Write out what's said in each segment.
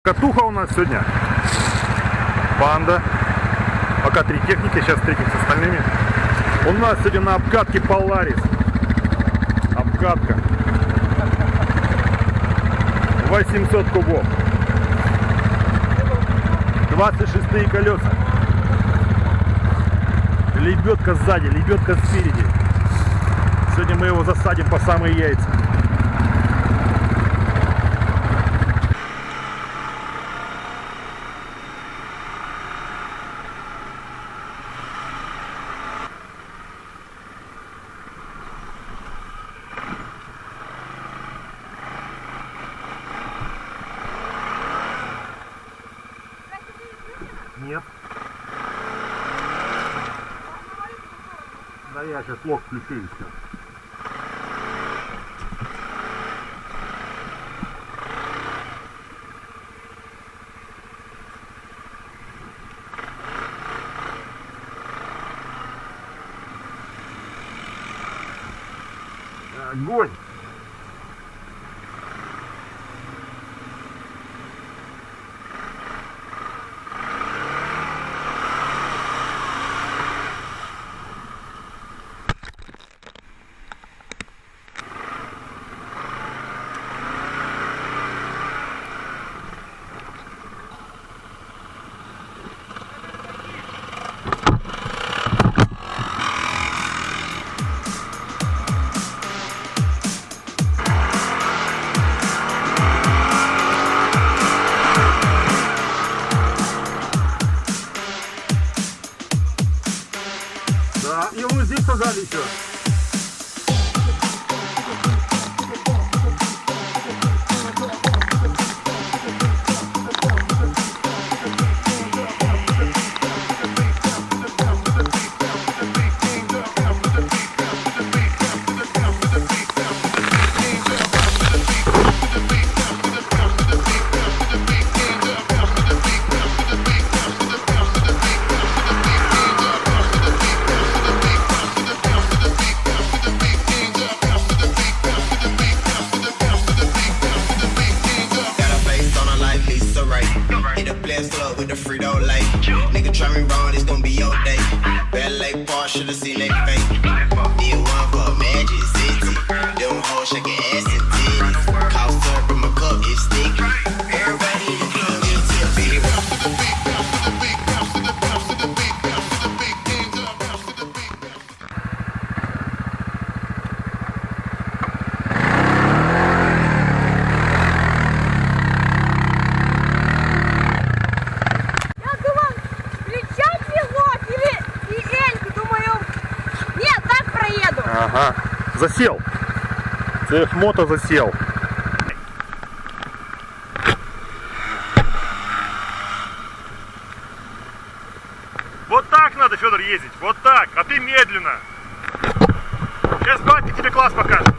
Катуха у нас сегодня. Панда. Пока 3 техники, сейчас встретимся с остальными. У нас сегодня на обкатке Polaris. Обкатка. 800 кубов. 26 колеса. Лебедка сзади, лебедка спереди. Сегодня мы его засадим по самые яйца. Нет. Да я сейчас лог включу и все. Огонь! Да, и вот здесь сажали еще. With the Frito Lay, nigga try me wrong, it's gonna be your day. Ballet bar, should've seen they fake. Did one for Magic City. Them hoes shaking ass and titties. Cough syrup in my cup, it's sticky. Everybody in the club is tipsy. Ага, засел. CF-мото засел. Вот так надо, Федор, ездить. Вот так. А ты медленно. Сейчас батя тебе класс покажет.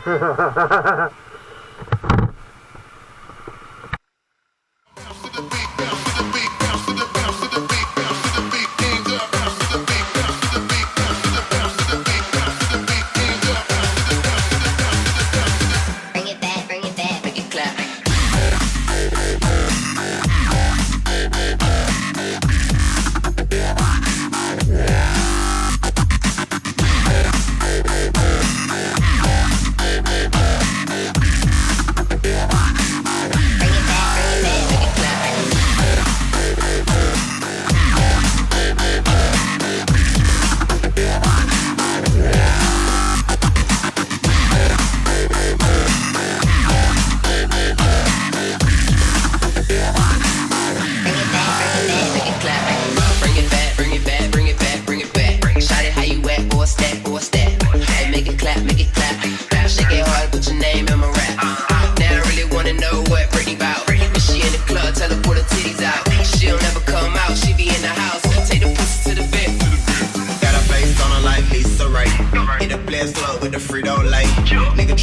Ха-ха-ха-ха-ха.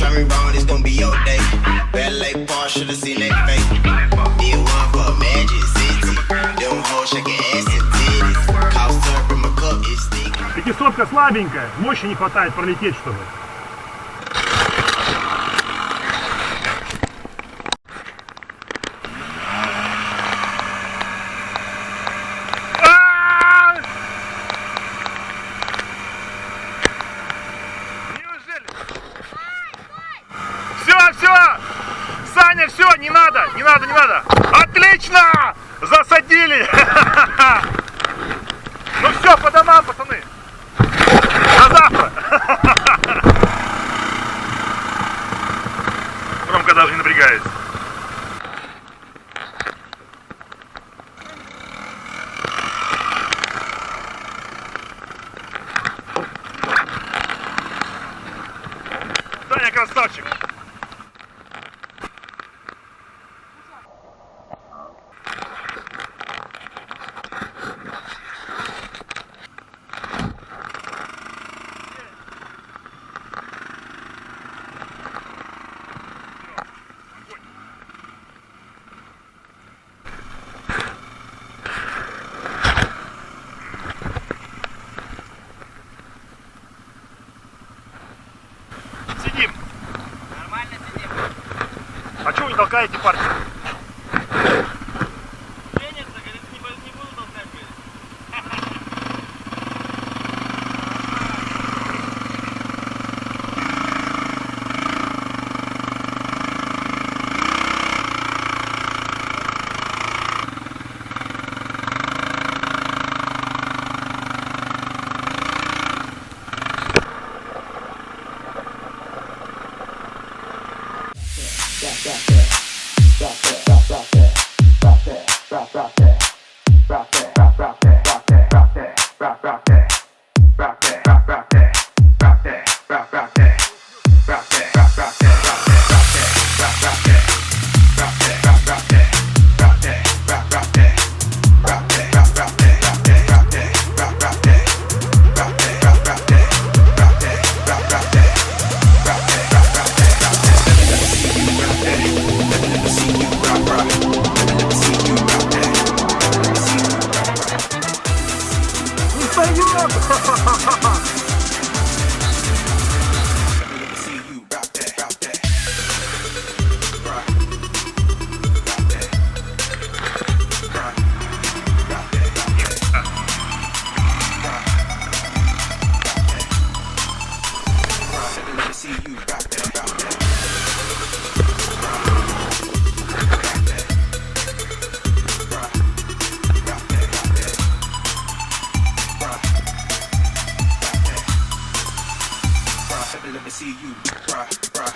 try me wrong, it's gonna be your day. Bad like Paul, should've seen that fake. Did one for Magic City. Them hoes shaking ass and titties. Cough syrup in my cup, it's sticky. Пятисотка слабенькая, мощи не хватает пролететь, чтобы. Все! Саня, все, не надо! Отлично! Засадили! Ну все, по домам, пацаны! До завтра! Ромка даже не напрягается. Саня красавчик! Сидим. Нормально сидим. А чего вы не толкаете партию? Тренер говорит, не буду толкать. Let me see you rock, rock.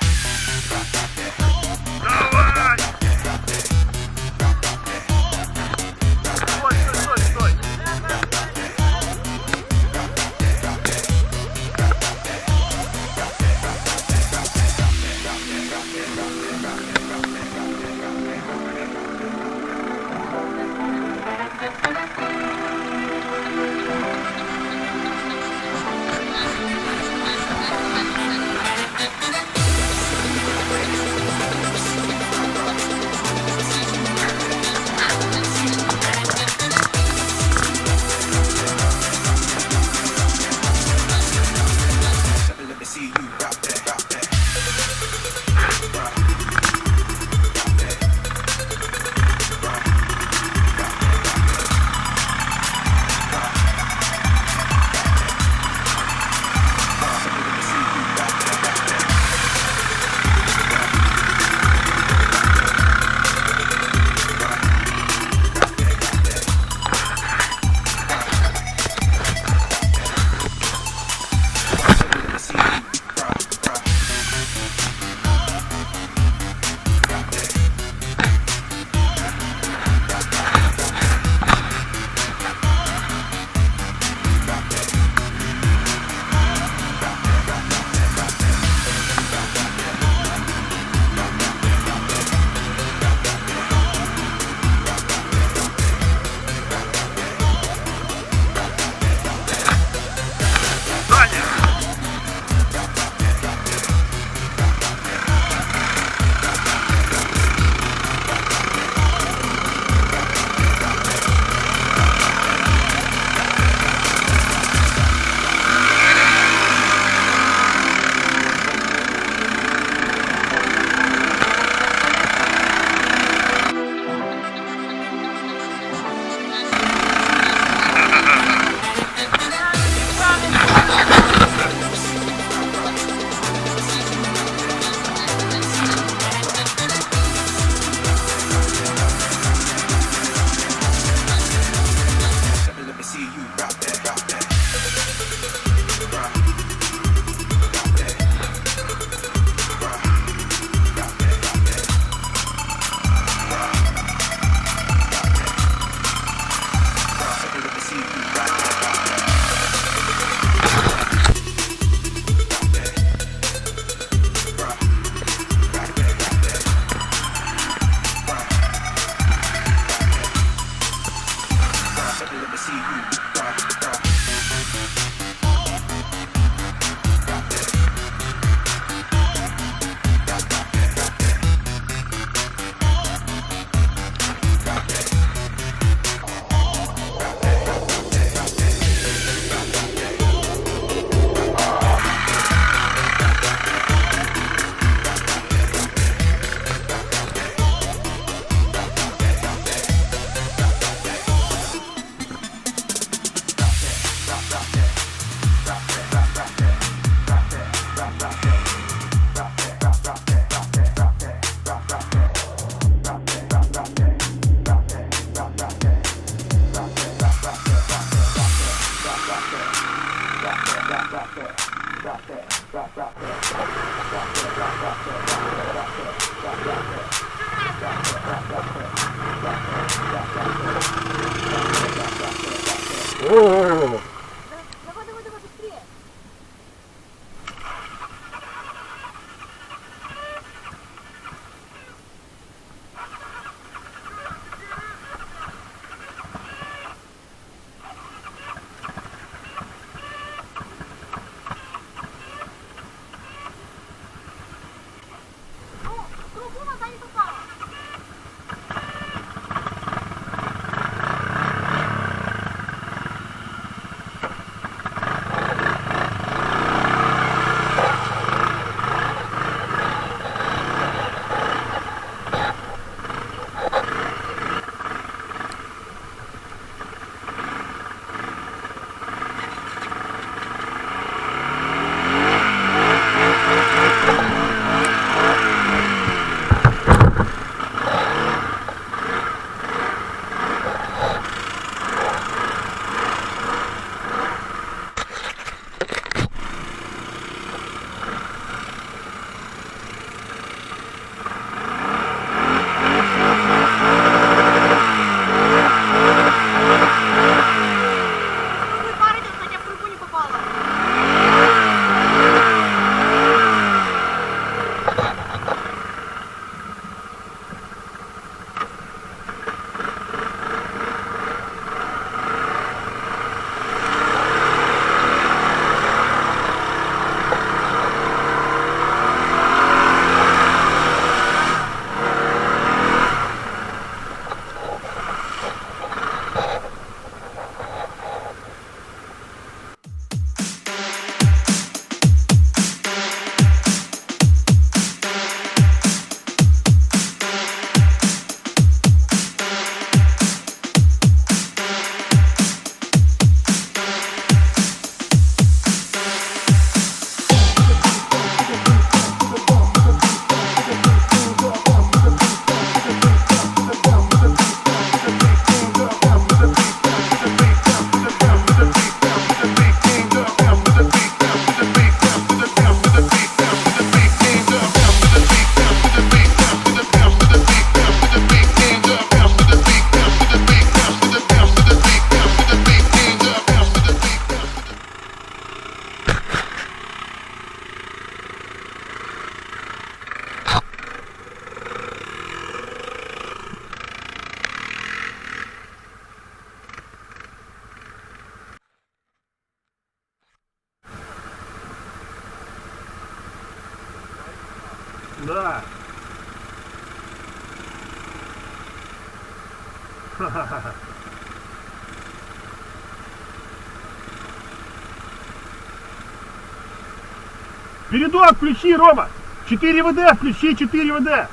double up and see who rock. О-о-о. Давай, давай, давай, быстрее. Ну, трубу вода не попала. Вы паритесь, хотя в трубу не попала. Да. Ха-ха-ха. Передок включи, Рома! 4 ВД, включи 4 ВД!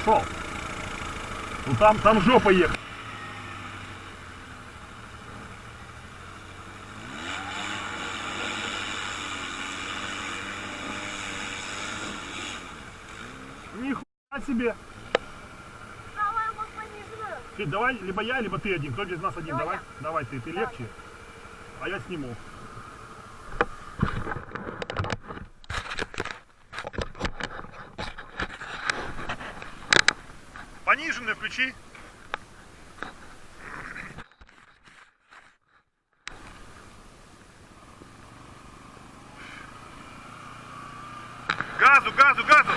Пошел. Ну там жопа ехала. Нихуя себе. Давай его понижу. Ты давай, либо я, либо ты один. Кто из нас один? Давай. Давай ты легче. А я сниму. Пониженную включи. Газу, газу, газу!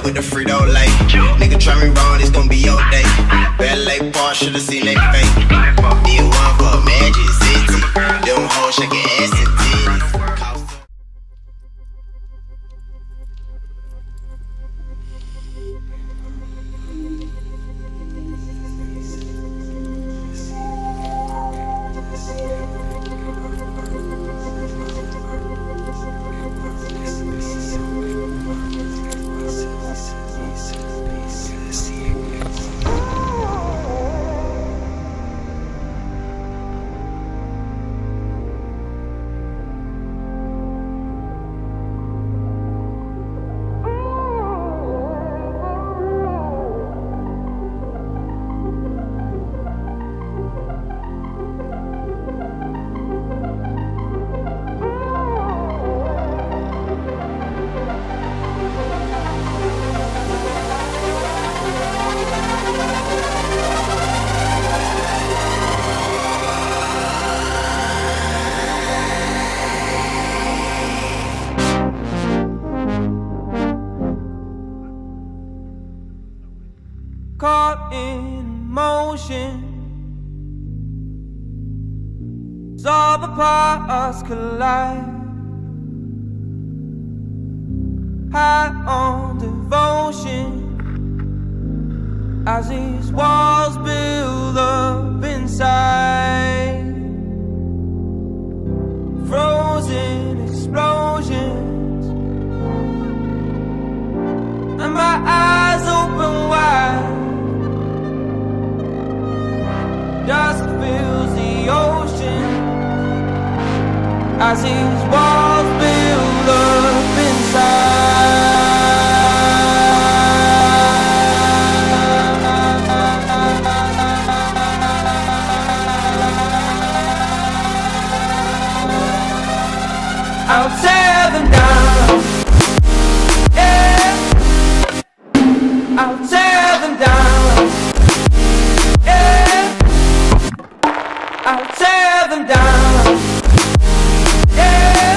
With the Frito Lay, nigga try me wrong, it's gon' be your day. Ballet bar, should've seen they fake. Did one for Magic City. Them hoes shaking ass and titties. Caught in motion, saw the paths collide. High on devotion, as these walls build up inside. Frozen explosions, and my eyes open wide. Dust fills the ocean as these walls build up inside. I'll tear them down, yeah. I'll tear them down, yeah. I'll tear them down, yeah.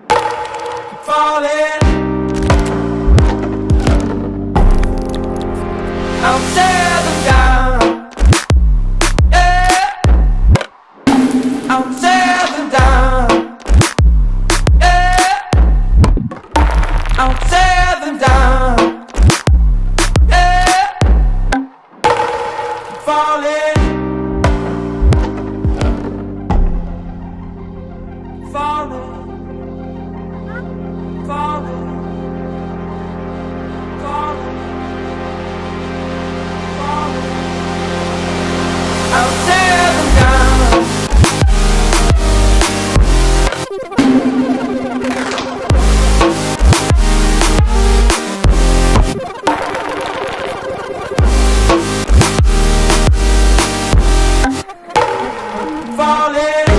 Keep falling. I'll tear them down, yeah. I'll tear them down, yeah. I'll tear them down, yeah. Keep falling. Falling, falling, falling, falling. I'll tear them down. Falling.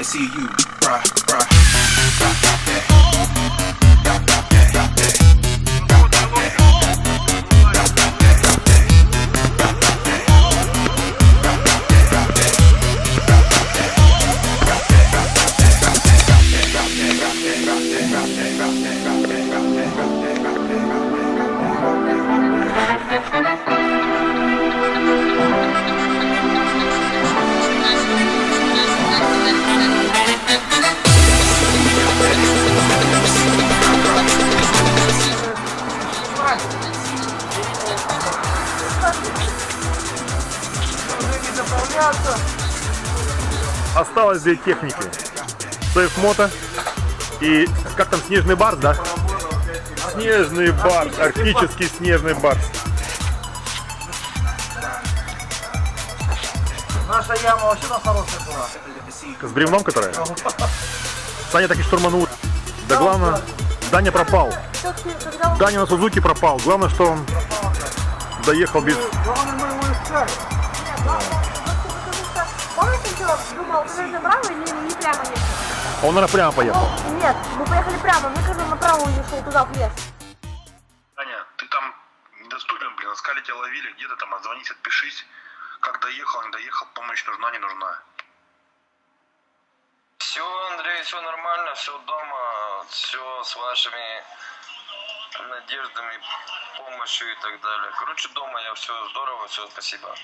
see you, bruh, bruh. Осталось две техники. Сейф мото и как там, снежный барс, да? Снежный барс, арктический снежный барс. Наша яма вообще на хорошая была. С бревном, которая? Саня так и штурманул. Да главное, Даня пропал. Даня на Сузуки пропал. Главное, что он доехал без... Главное, мы его искали. Помните, что думал, подожди направо или не прямо ехать? Он, наверное, прямо поехал. Нет, мы поехали прямо, мне кажется, направо уехал туда, в лес. Аня, ты там недоступен, блин, искали тебя, ловили, где-то там, отзвонись, отпишись. Как доехал, не доехал, помощь нужна, не нужна. Все, Андрей, все нормально, все дома, все с вашими надеждами, помощью и так далее. Короче, дома я все здорово, все, спасибо.